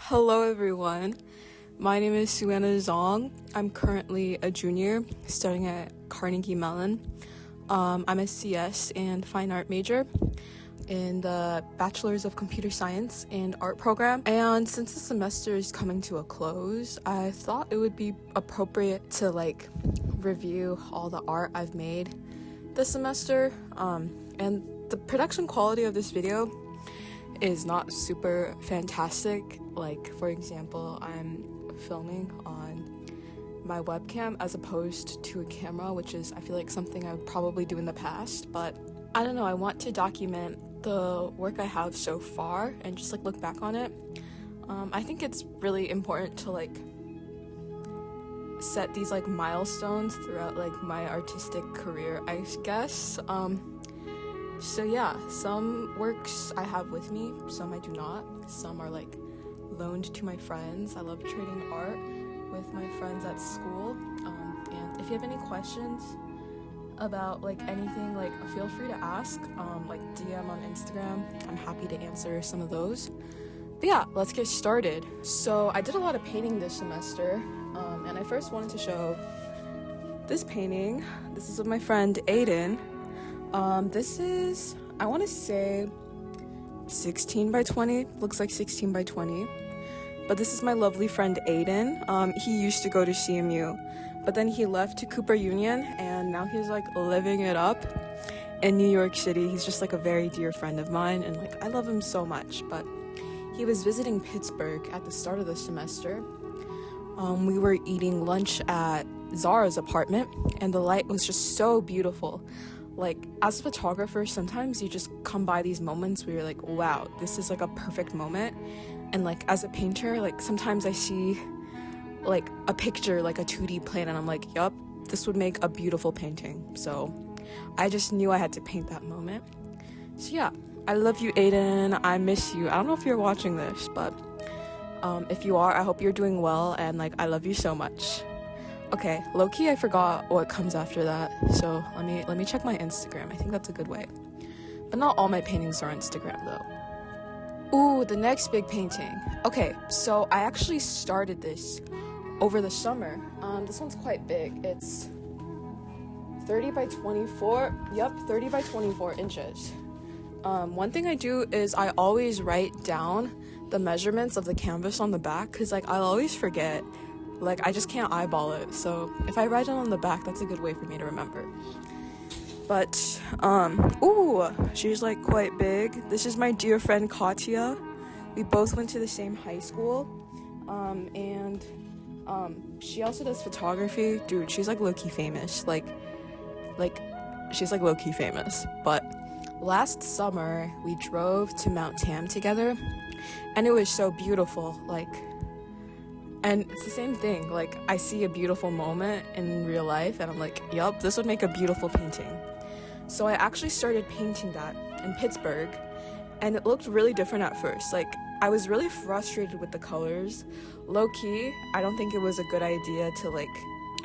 Hello everyone, my name is Suanna Zong. I'm currently a junior studying at Carnegie Mellon. I'm a CS and fine art major in the Bachelor's of Computer Science and Art program. And since the semester is coming to a close, I thought it would be appropriate to review all the art I've made this semester. And the production quality of this video is not super fantastic. Like, for example, I'm filming on my webcam as opposed to a camera, which is, I feel like, something I would probably do in the past. But I don't know, I want to document the work I have so far and just look back on it. I think it's really important to set these milestones throughout my artistic career, I guess. So yeah, some works I have with me, some I do not. Some are loaned to my friends. I love trading art with my friends at school. And if you have any questions about anything, feel free to ask. DM on Instagram. I'm happy to answer some of those. But yeah, let's get started. So I did a lot of painting this semester, and I first wanted to show this painting. This is of my friend Aiden. This is, I want to say 16 by 20, looks like 16 by 20, but this is my lovely friend Aiden. He used to go to CMU, but then he left to Cooper Union, and now he's living it up in New York City. He's just a very dear friend of mine, and I love him so much. But he was visiting Pittsburgh at the start of the semester. We were eating lunch at Zara's apartment, and the light was just so beautiful. As a photographer, sometimes you just come by these moments where you're wow, this is a perfect moment. And as a painter, sometimes I see a picture, a 2D plan, and I'm yup, this would make a beautiful painting. So I just knew I had to paint that moment. So yeah, I love you, Aiden. I miss you. I don't know if you're watching this, but if you are, I hope you're doing well, and I love you so much. Okay, low-key, I forgot what comes after that, so let me check my Instagram. I think that's a good way. But not all my paintings are on Instagram, though. Ooh, the next big painting. Okay, so I actually started this over the summer. This one's quite big. It's 30 by 24. Yep, 30 by 24 inches. One thing I do is I always write down the measurements of the canvas on the back, because I'll always forget. I just can't eyeball it, so if I write it on the back, that's a good way for me to remember. But, ooh, she's quite big. This is my dear friend Katya. We both went to the same high school, and she also does photography. Dude, she's low-key famous. She's low-key famous. But last summer, we drove to Mount Tam together, and it was so beautiful. And it's the same thing, I see a beautiful moment in real life, and I'm yup, this would make a beautiful painting. So I actually started painting that in Pittsburgh, and it looked really different at first. I was really frustrated with the colors. Low-key, I don't think it was a good idea to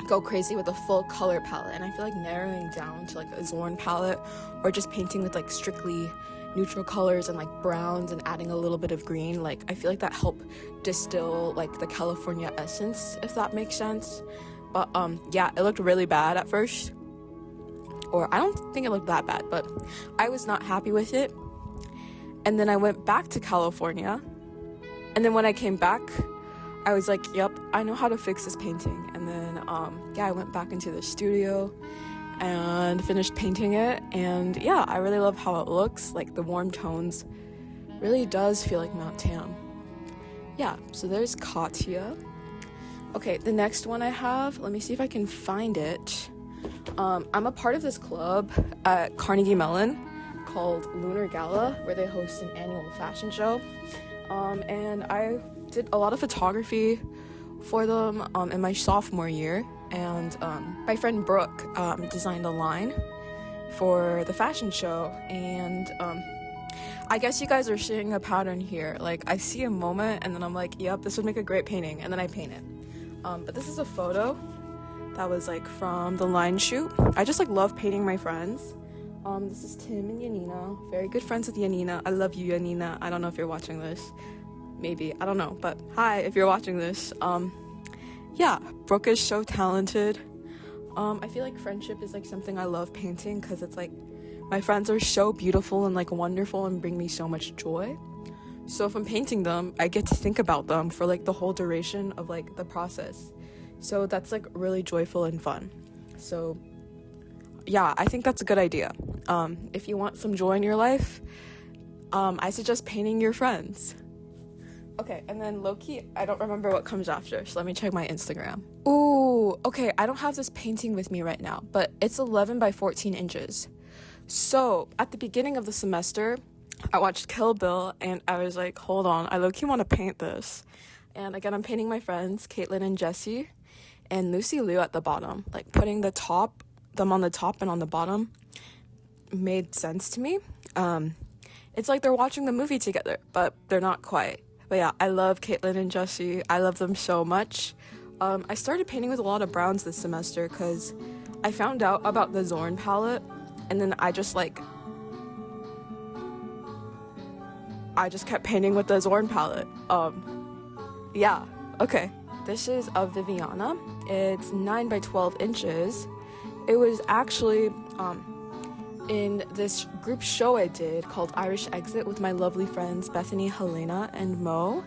go crazy with a full color palette, and I feel narrowing down to a Zorn palette, or just painting with strictly neutral colors and browns and adding a little bit of green, I feel that helped distill the California essence, if that makes sense. But yeah, it looked really bad at first, or I don't think it looked that bad, but I was not happy with it. And then I went back to California, and then when I came back, I was yep, I know how to fix this painting. And then yeah, I went back into the studio and finished painting it, and yeah, I really love how it looks. The warm tones really does feel like Mount Tam. Yeah, so there's Katya. Okay, the next one I have, let me see if I can find it. I'm a part of this club at Carnegie Mellon called Lunar Gala, where they host an annual fashion show, and I did a lot of photography for them in my sophomore year. And my friend Brooke designed a line for the fashion show, and I guess you guys are seeing a pattern here. I see a moment, and then I'm yep, this would make a great painting, and then I paint it. But this is a photo that was from the line shoot. I just love painting my friends. This is Tim and Yanina, very good friends with Yanina. I love you, Yanina. I don't know if you're watching this. maybe, I don't know, but hi if you're watching this. Yeah, Brooke is so talented. I feel like friendship is like something I love painting because it's like my friends are so beautiful and like wonderful and bring me so much joy. So if I'm painting them, I get to think about them for like the whole duration of like the process. So that's like really joyful and fun. So yeah, I think that's a good idea. If you want some joy in your life, I suggest painting your friends. Okay, and then low-key, I don't remember what comes after, so let me check my Instagram. Ooh, okay, I don't have this painting with me right now, but it's 11 by 14 inches. So, at the beginning of the semester, I watched Kill Bill, and I was like, hold on, I low-key want to paint this. And again, I'm painting my friends, Caitlin and Jessie, and Lucy Liu at the bottom. Like, putting them on the top and on the bottom made sense to me. It's like they're watching the movie together, but they're not quite. But yeah, I love Caitlin and Jessie. I love them so much. I started painting with a lot of browns this semester because I found out about the Zorn palette, and then I just kept painting with the Zorn palette. Yeah, okay. This is a Viviana. It's 9 by 12 inches. It was actually in this group show I did called Irish Exit with my lovely friends Bethany, Helena, and Mo.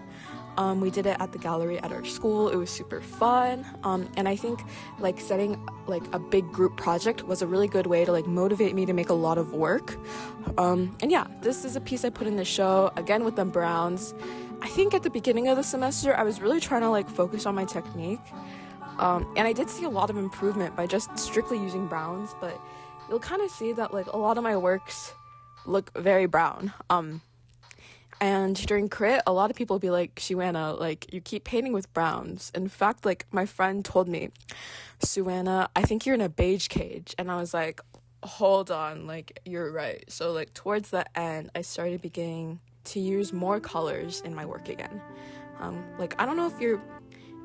We did it at the gallery at our school. It was super fun. And I think like setting like a big group project was a really good way to like motivate me to make a lot of work. And yeah, this is a piece I put in the show, again with the browns. I think at the beginning of the semester, I was really trying to like focus on my technique. And I did see a lot of improvement by just strictly using browns, but you'll kind of see that like a lot of my works look very brown. And during crit, a lot of people will be like, Suanna, like you keep painting with browns. In fact, like my friend told me, Suanna, I think you're in a beige cage. And I was like, hold on, like you're right. So like towards the end, I started beginning to use more colors in my work again. Like I don't know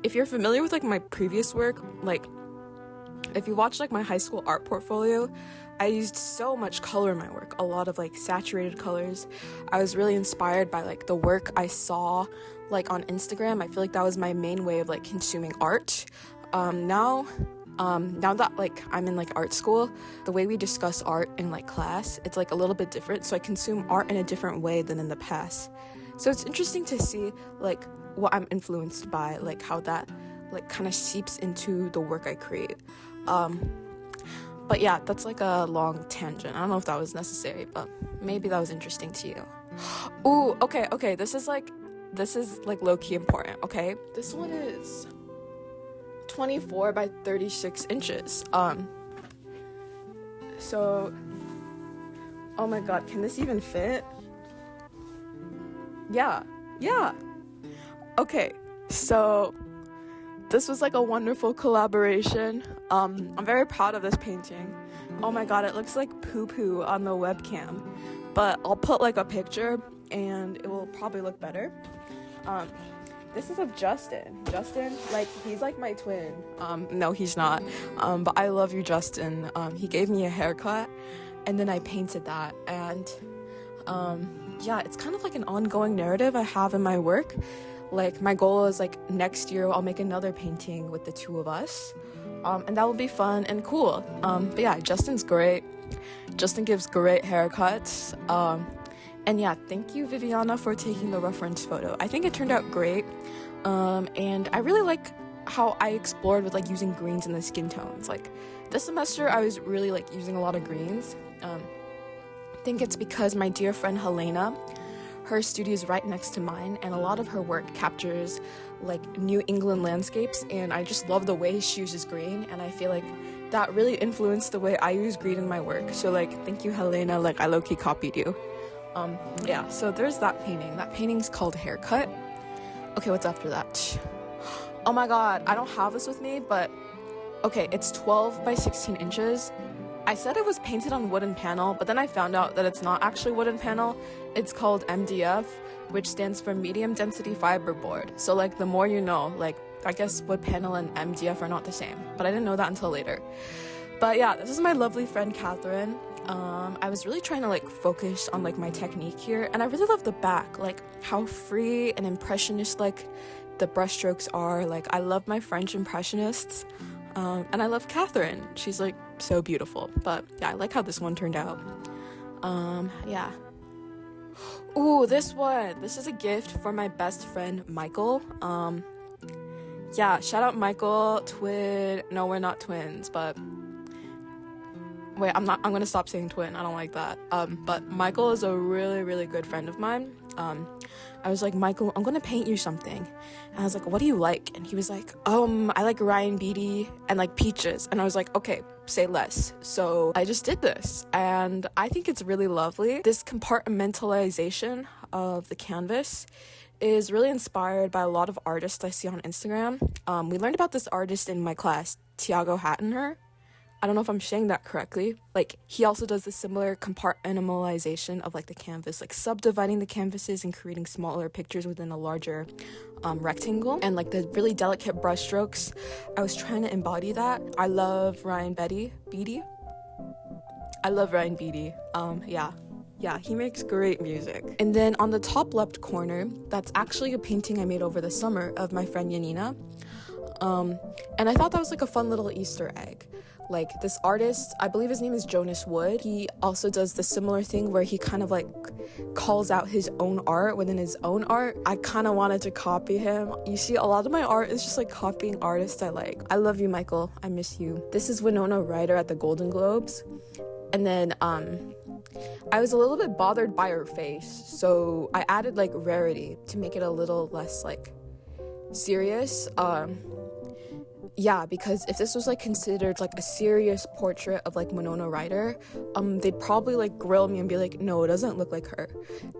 if you're familiar with like my previous work, like if you watch like my high school art portfolio, I used so much color in my work, a lot of like saturated colors. I was really inspired by like the work I saw like on Instagram. I feel like that was my main way of like consuming art. Now that like I'm in like art school, the way we discuss art in like class, it's like a little bit different. So I consume art in a different way than in the past. So it's interesting to see like what I'm influenced by, like how that like kind of seeps into the work I create. But yeah, that's like a long tangent. I don't know if that was necessary, but maybe that was interesting to you. Ooh, okay, this is like low-key important, okay? This one is 24 by 36 inches. So, oh my god, can this even fit? Yeah. Okay, so this was like a wonderful collaboration. I'm very proud of this painting. Oh my god, it looks like poo-poo on the webcam, but I'll put like a picture and it will probably look better. This is of Justin. Justin, like, he's like my twin. No, he's not. But I love you, Justin. He gave me a haircut and then I painted that. And yeah, it's kind of like an ongoing narrative I have in my work. Like, my goal is like next year I'll make another painting with the two of us. And that will be fun and cool. But yeah, Justin's great. Justin gives great haircuts. And yeah, thank you, Viviana, for taking the reference photo. I think it turned out great. And I really like how I explored with like using greens in the skin tones. Like this semester, I was really like using a lot of greens. I think it's because my dear friend Helena, her studio is right next to mine, and a lot of her work captures like New England landscapes, and I just love the way she uses green, and I feel like that really influenced the way I use green in my work. So like, thank you, Helena, like I low-key copied you. Yeah, so there's that painting. That painting's called Haircut. Okay, what's after that? Oh my god, I don't have this with me, but okay, it's 12 by 16 inches. I said it was painted on wooden panel, but then I found out that it's not actually wooden panel. It's called MDF, which stands for medium density fiberboard. So like the more you know, like I guess wood panel and MDF are not the same, but I didn't know that until later. But yeah, this is my lovely friend Catherine. I was really trying to like focus on like my technique here, and I really love the back, like how free and impressionist like the brushstrokes are. Like I love my French impressionists, and I love Catherine. She's like so beautiful. But yeah, I like how this one turned out. Yeah. Ooh, this one. This is a gift for my best friend Michael. Yeah, shout out Michael, twin. No, we're not twins, but wait, I'm gonna stop saying twin. I don't like that. But Michael is a really, really good friend of mine. I was like, Michael, I'm gonna paint you something. And I was like, what do you like? And he was like, I like Ryan Beatty and like peaches. And I was like, okay, say less. So I just did this, and I think it's really lovely. This compartmentalization of the canvas is really inspired by a lot of artists I see on Instagram. We learned about this artist in my class, Tiago Hattener. I don't know if I'm saying that correctly. Like, he also does this similar compartmentalization of like the canvas, like subdividing the canvases and creating smaller pictures within a larger rectangle. And like the really delicate brush strokes, I was trying to embody that. I love Ryan Beatty. I love Ryan Beatty. Yeah, he makes great music. And then on the top left corner, that's actually a painting I made over the summer of my friend Yanina. And I thought that was like a fun little Easter egg. Like this artist, I believe his name is Jonas Wood. He also does the similar thing where he kind of like calls out his own art within his own art. I kind of wanted to copy him. You see, a lot of my art is just like copying artists I like. I love you, Michael. I miss you. This is Winona Ryder at the Golden Globes. And then I was a little bit bothered by her face, so I added like rarity to make it a little less like serious. Yeah, because if this was like considered like a serious portrait of like Winona Ryder, they'd probably like grill me and be like, no, it doesn't look like her.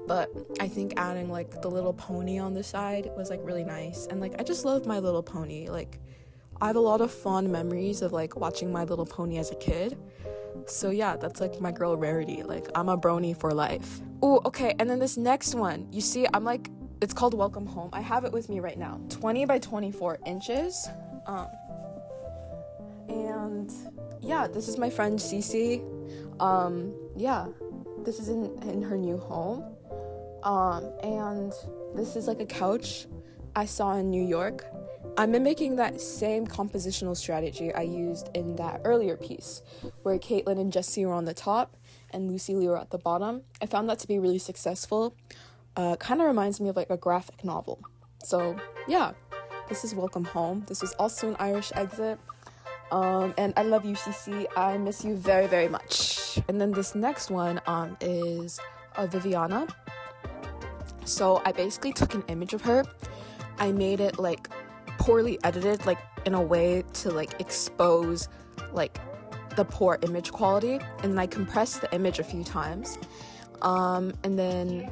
But I think adding like the little pony on the side was like really nice. And like I just love My Little Pony. Like I have a lot of fond memories of like watching My Little Pony as a kid. So yeah, that's like my girl Rarity. Like I'm a brony for life. Oh, okay, and then this next one, you see, I'm like, it's called Welcome Home. I have it with me right now. 20 by 24 inches. And yeah, this is my friend Cece. Yeah, this is in her new home. And this is like a couch I saw in New York. I'm mimicking that same compositional strategy I used in that earlier piece, where Caitlin and Jessie were on the top and Lucy Liu were at the bottom. I found that to be really successful. Kind of reminds me of like a graphic novel. So yeah, this is Welcome Home. This was also an Irish exit. And I love you, Cece. I miss you very, very much. And then this next one is Viviana. So I basically took an image of her. I made it like poorly edited, like in a way to like expose like the poor image quality, and I compressed the image a few times. And then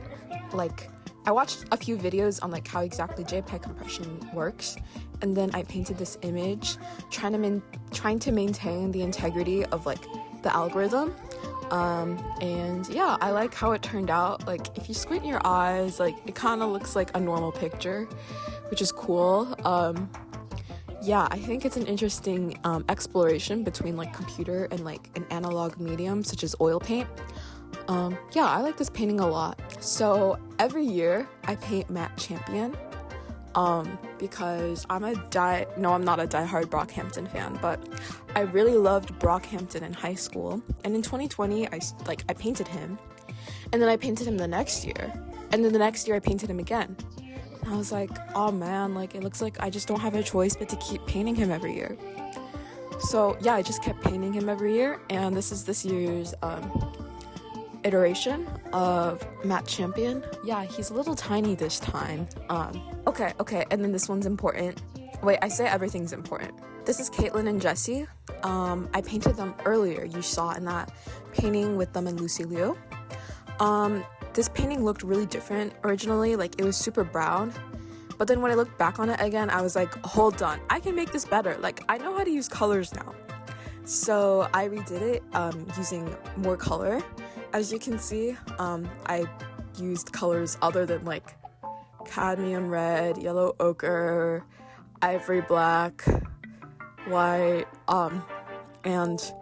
like I watched a few videos on like how exactly JPEG compression works, and then I painted this image trying to maintain the integrity of like the algorithm. And yeah, I like how it turned out. Like if you squint your eyes, like it kind of looks like a normal picture, which is cool. Yeah, I think it's an interesting exploration between like computer and like an analog medium such as oil paint. Yeah, I like this painting a lot. So every year I paint Matt Champion, because I'm not a diehard Brockhampton fan, but I really loved Brockhampton in high school. And in 2020, I painted him, and then I painted him the next year, and then the next year I painted him again. And I was like, oh man, like it looks like I just don't have a choice but to keep painting him every year. So yeah, I just kept painting him every year, and this is this year's iteration of Matt Champion. Yeah, he's a little tiny this time. Okay, and then this one's important. Wait, I say everything's important. This is Caitlin and Jessie. I painted them earlier. You saw in that painting with them and Lucy Liu. This painting looked really different originally, like it was super brown. But then when I looked back on it again, I was like, hold on, I can make this better. Like, I know how to use colors now. So I redid it using more color. As you can see, I used colors other than like cadmium red, yellow ochre, ivory black, white, and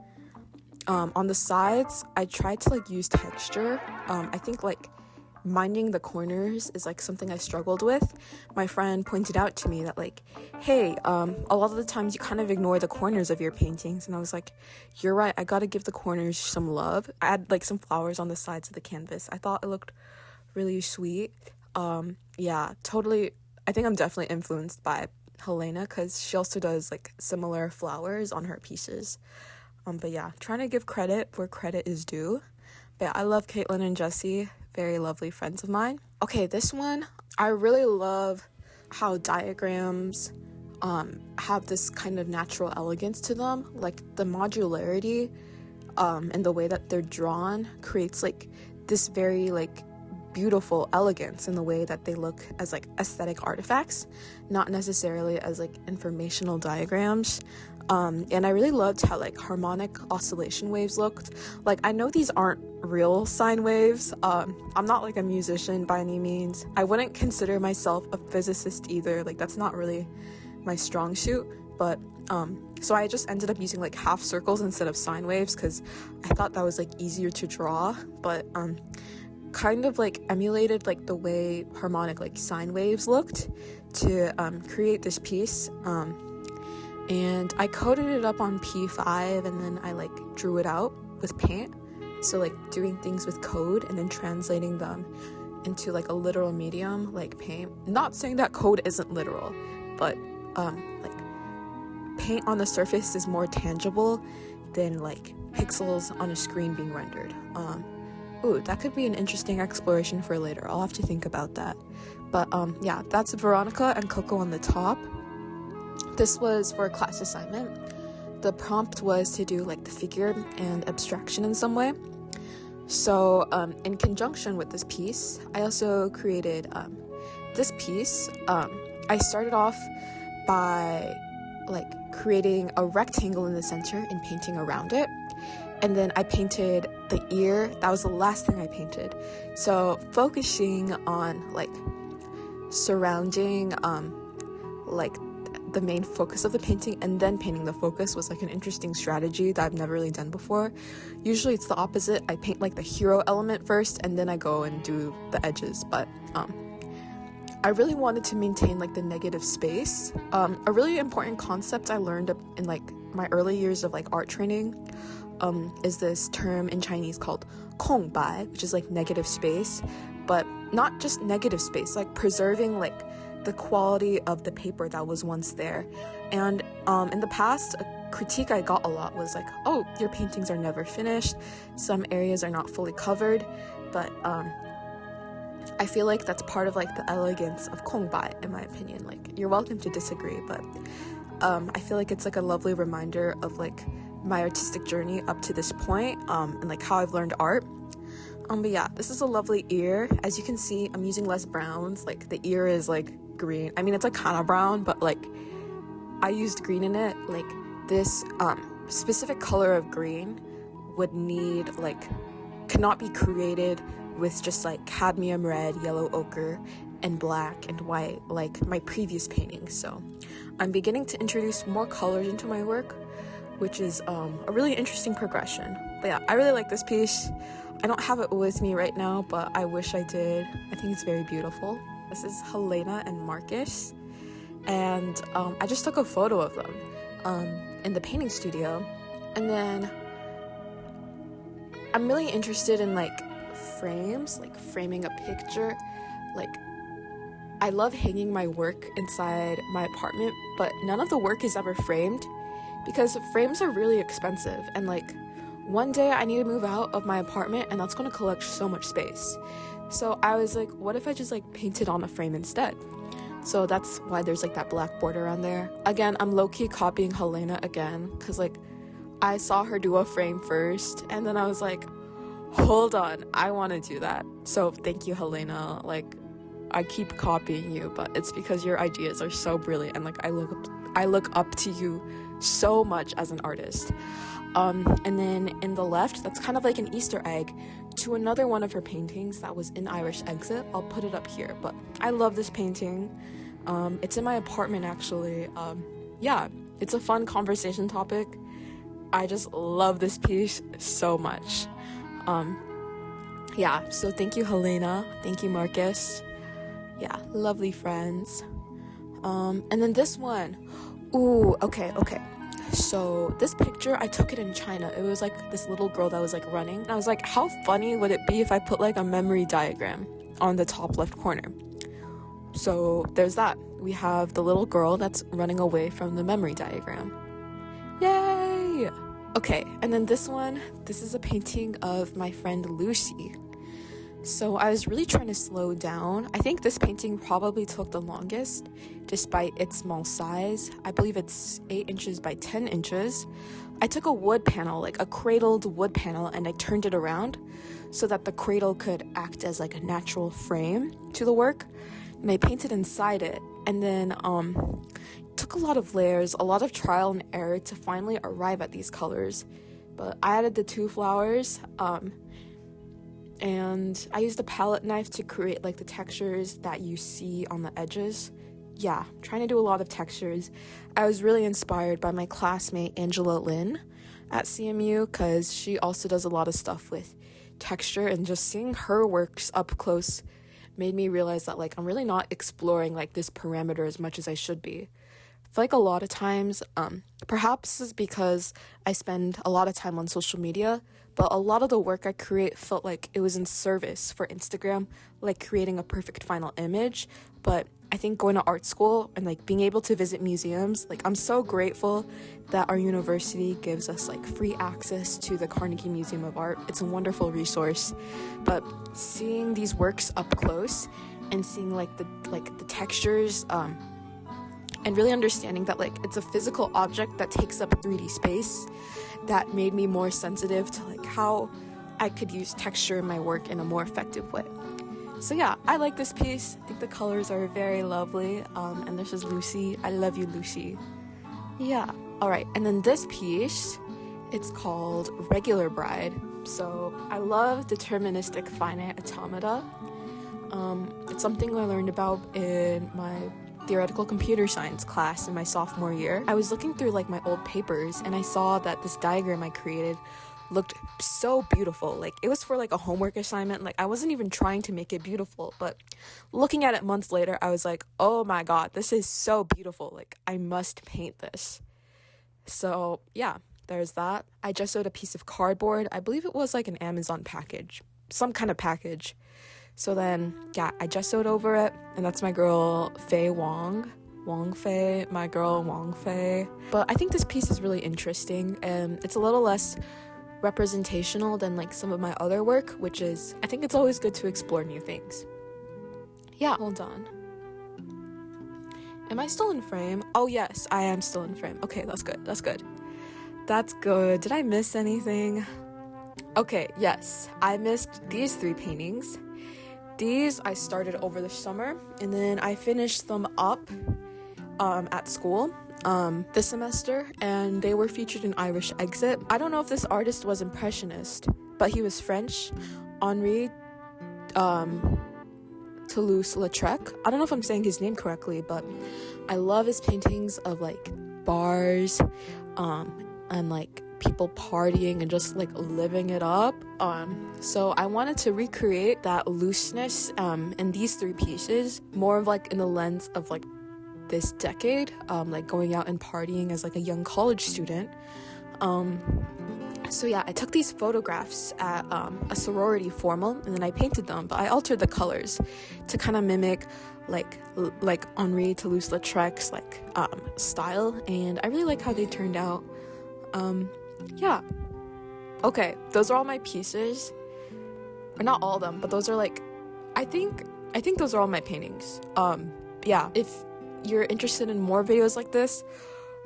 On the sides, I tried to like use texture. I think like minding the corners is like something I struggled with. My friend pointed out to me that like, hey, a lot of the times you kind of ignore the corners of your paintings, and I was like, you're right, I gotta give the corners some love. I had like some flowers on the sides of the canvas. I thought it looked really sweet. Yeah, totally. I think I'm definitely influenced by Helena because she also does like similar flowers on her pieces. But yeah, trying to give credit where credit is due. But yeah, I love Caitlin and Jessie, very lovely friends of mine. Okay, this one, I really love how diagrams have this kind of natural elegance to them. Like the modularity and the way that they're drawn creates like this very like beautiful elegance in the way that they look as like aesthetic artifacts, not necessarily as like informational diagrams. And I really loved how like harmonic oscillation waves looked. Like I know these aren't real sine waves. I'm not like a musician by any means. I wouldn't consider myself a physicist either. Like that's not really my strong suit. But so I just ended up using like half circles instead of sine waves because I thought that was like easier to draw. But kind of like emulated like the way harmonic like sine waves looked to create this piece. And I coded it up on P5 and then I like drew it out with paint. So like doing things with code and then translating them into like a literal medium like paint. Not saying that code isn't literal, but like paint on the surface is more tangible than like pixels on a screen being rendered. Ooh, that could be an interesting exploration for later. I'll have to think about that. But yeah, that's Veronica and Coco on the top. This was for a class assignment. The prompt was to do like the figure and abstraction in some way. So in conjunction with this piece, I also created this piece. I started off by like creating a rectangle in the center and painting around it. And then I painted the ear. That was the last thing I painted. So focusing on like surrounding like the main focus of the painting and then painting the focus was like an interesting strategy that I've never really done before. Usually it's the opposite. I paint like the hero element first and then I go and do the edges. But I really wanted to maintain like the negative space. A really important concept I learned in like my early years of like art training is this term in Chinese called 空白, which is like negative space, but not just negative space, like preserving like the quality of the paper that was once there. And in the past, a critique I got a lot was like, oh, your paintings are never finished, some areas are not fully covered. But I feel like that's part of like the elegance of 空白, in my opinion. Like, you're welcome to disagree, but I feel like it's like a lovely reminder of like my artistic journey up to this point, and like how I've learned art. But yeah, this is a lovely ear. As you can see, I'm using less browns. Like the ear is like green. I mean, it's like kind of brown, but like I used green in it. Like this specific color of green would need like cannot be created with just like cadmium red, yellow ochre, and black and white like my previous paintings. So I'm beginning to introduce more colors into my work, which is a really interesting progression. But yeah, I really like this piece. I don't have it with me right now, but I wish I did. I think it's very beautiful. This is Helena and Marcus, and I just took a photo of them in the painting studio. And then I'm really interested in like frames, like framing a picture. Like I love hanging my work inside my apartment, but none of the work is ever framed because frames are really expensive, and like one day I need to move out of my apartment and that's going to collect so much space. So I was like, what if I just like painted on a frame instead? So that's why there's like that black border on there. Again, I'm low-key copying Helena again because like I saw her do a frame first and then I was like, hold on, I want to do that. So thank you, Helena. Like I keep copying you, but it's because your ideas are so brilliant and like I look up to you so much as an artist. And then in the left, that's kind of like an Easter egg to another one of her paintings that was in Irish Exit. I'll put it up here, but I love this painting. It's in my apartment actually. Yeah, it's a fun conversation topic, I just love this piece so much. Yeah, so thank you, Helena. Thank you, Marcus. Yeah, lovely friends. And then this one. Ooh, okay. So this picture, I took it in China. It was like this little girl that was like running. And I was like, how funny would it be if I put like a memory diagram on the top left corner? So there's that. We have the little girl that's running away from the memory diagram. Yay! Okay, and then this one, this is a painting of my friend Lucy. So I was really trying to slow down. I think this painting probably took the longest, despite its small size. I believe it's 8 inches by 10 inches. I took a wood panel, like a cradled wood panel, and I turned it around so that the cradle could act as like a natural frame to the work. And I painted inside it, and then took a lot of layers, a lot of trial and error to finally arrive at these colors. But I added the 2 flowers, and I used a palette knife to create like the textures that you see on the edges. Yeah, trying to do a lot of textures. I was really inspired by my classmate Angela Lin at CMU, because she also does a lot of stuff with texture, and just seeing her works up close made me realize that like I'm really not exploring like this parameter as much as I should be. I feel like a lot of times, perhaps is because I spend a lot of time on social media, but a lot of the work I create felt like it was in service for Instagram, like creating a perfect final image. But I think going to art school and like being able to visit museums, like I'm so grateful that our university gives us like free access to the Carnegie Museum of Art. It's a wonderful resource. But seeing these works up close and seeing like the textures, and really understanding that like it's a physical object that takes up 3D space, that made me more sensitive to like how I could use texture in my work in a more effective way. So yeah, I like this piece. I think the colors are very lovely. And this is Lucy. I love you, Lucy. Yeah. All right. And then this piece, it's called Regular Bride. So I love deterministic finite automata. It's something I learned about in my theoretical computer science class in my sophomore year. I was looking through like my old papers, and I saw that this diagram I created looked so beautiful. Like it was for like a homework assignment. Like I wasn't even trying to make it beautiful, but looking at it months later, I was like, oh my god, this is so beautiful. Like I must paint this. So yeah, there's that. I just sewed a piece of cardboard. I believe it was like an Amazon package, some kind of package. So then, yeah, I just sewed over it, and that's my girl, Faye Wong. Wong Fei, my girl Wong Fei. But I think this piece is really interesting, and it's a little less representational than like some of my other work, which is, I think it's always good to explore new things. Yeah, hold on. Am I still in frame? Oh yes, I am still in frame. Okay, that's good. Did I miss anything? Okay, yes, I missed these 3 paintings. These I started over the summer, and then I finished them up at school this semester, and they were featured in Irish Exit. I don't know if this artist was Impressionist, but he was French. Henri Toulouse-Lautrec. I don't know if I'm saying his name correctly, but I love his paintings of like bars and like people partying and just like living it up. So I wanted to recreate that looseness in these 3 pieces, more of like in the lens of like this decade, like going out and partying as like a young college student. So yeah, I took these photographs at a sorority formal, and then I painted them, but I altered the colors to kind of mimic like Henri Toulouse-Lautrec's like style, and I really like how they turned out. Yeah. Okay, those are all my pieces. Or not all of them, but those are like, I think those are all my paintings. Yeah, if you're interested in more videos like this,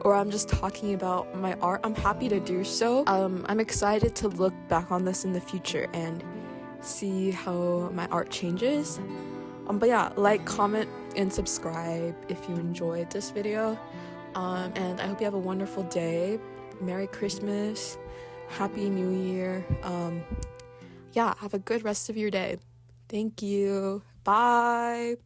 or I'm just talking about my art, I'm happy to do so. I'm excited to look back on this in the future and see how my art changes. But yeah, like, comment, and subscribe if you enjoyed this video. And I hope you have a wonderful day. Merry Christmas. Happy New Year. Yeah, have a good rest of your day. Thank you. Bye.